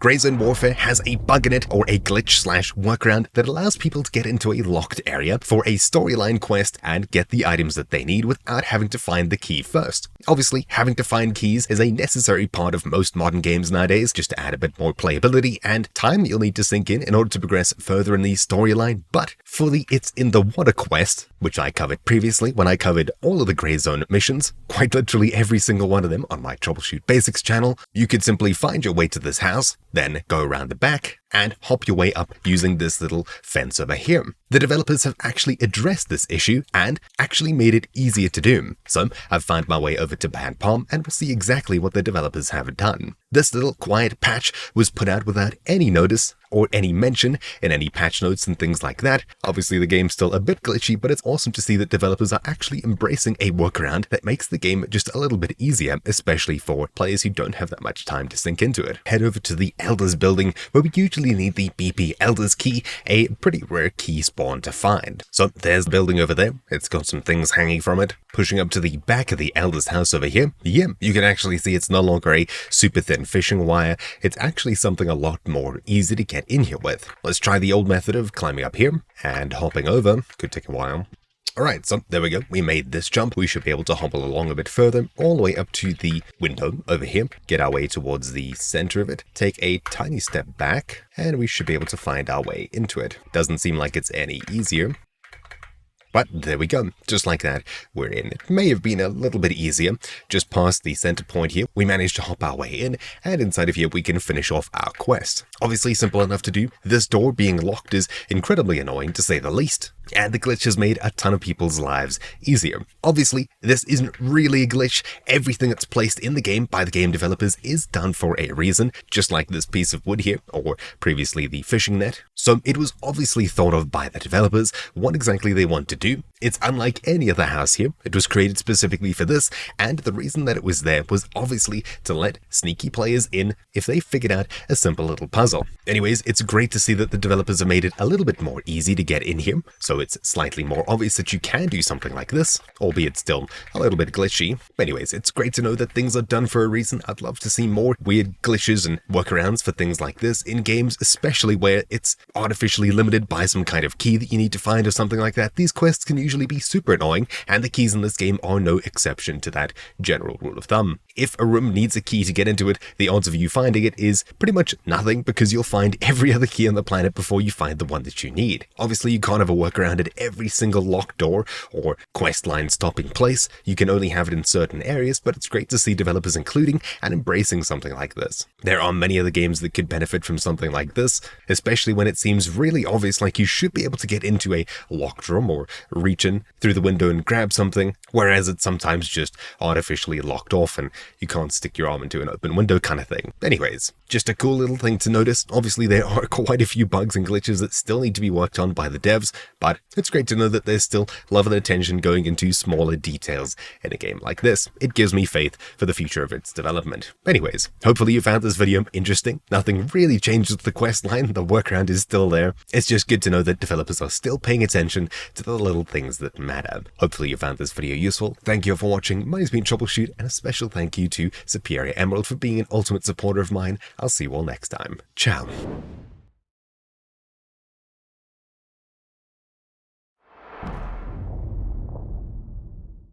Gray Zone Warfare has a bug in it, or a glitch/workaround, that allows people to get into a locked area for a storyline quest and get the items that they need without having to find the key first. Obviously, having to find keys is a necessary part of most modern games nowadays, just to add a bit more playability and time you'll need to sink in order to progress further in the storyline. But for the It's in the Water quest, which I covered previously when I covered all of the Gray Zone missions, quite literally every single one of them on my Troubleshoot Basics channel, you could simply find your way to this house, then go around the back and hop your way up using this little fence over here. The developers have actually addressed this issue and actually made it easier to do. So I've found my way over to Bad Palm and we'll see exactly what the developers have done. This little quiet patch was put out without any notice or any mention in any patch notes and things like that. Obviously the game's still a bit glitchy, but it's awesome to see that developers are actually embracing a workaround that makes the game just a little bit easier, especially for players who don't have that much time to sink into it. Head over to the Elders building, where we usually need the BP Elders key, a pretty rare key spawn to find. So there's the building over there. It's got some things hanging from it. Pushing up to the back of the Elders house over here, you can actually see it's no longer a super thin fishing wire. It's actually something a lot more easy to get in here with. Let's try the old method of climbing up here and hopping over. Could take a while. Alright, so there we go. We made this jump. We should be able to hobble along a bit further, all the way up to the window over here. Get our way towards the center of it. Take a tiny step back, and we should be able to find our way into it. Doesn't seem like it's any easier. But there we go, just like that, we're in. It may have been a little bit easier. Just past the center point here, we managed to hop our way in, and inside of here we can finish off our quest. Obviously simple enough to do. This door being locked is incredibly annoying, to say the least. And the glitch has made a ton of people's lives easier. Obviously, this isn't really a glitch. Everything that's placed in the game by the game developers is done for a reason, just like this piece of wood here, or previously the fishing net. So it was obviously thought of by the developers, what exactly they want to do. It's unlike any other house here. It was created specifically for this, and the reason that it was there was obviously to let sneaky players in if they figured out a simple little puzzle. Anyways, it's great to see that the developers have made it a little bit more easy to get in here, so it's slightly more obvious that you can do something like this, albeit still a little bit glitchy. Anyways, it's great to know that things are done for a reason. I'd love to see more weird glitches and workarounds for things like this in games, especially where it's artificially limited by some kind of key that you need to find or something like that. These quests can usually be super annoying, and the keys in this game are no exception to that general rule of thumb. If a room needs a key to get into it, the odds of you finding it is pretty much nothing, because you'll find every other key on the planet before you find the one that you need. Obviously, you can't have a workaround at every single locked door or quest line stopping place. You can only have it in certain areas, but it's great to see developers including and embracing something like this. There are many other games that could benefit from something like this, especially when it seems really obvious, like you should be able to get into a locked room or reach in through the window and grab something, whereas it's sometimes just artificially locked off and you can't stick your arm into an open window kind of thing. Anyways, just a cool little thing to notice. Obviously there are quite a few bugs and glitches that still need to be worked on by the devs, but it's great to know that there's still love and attention going into smaller details in a game like this. It gives me faith for the future of its development. Anyways, hopefully you found this video interesting. Nothing really changed with the quest line. The workaround is still there. It's just good to know that developers are still paying attention to the little things that matter. Hopefully you found this video useful. Thank you for watching. My name's been Troubleshoot, and a special thank you to Superior Emerald for being an ultimate supporter of mine. I'll see you all next time. Ciao.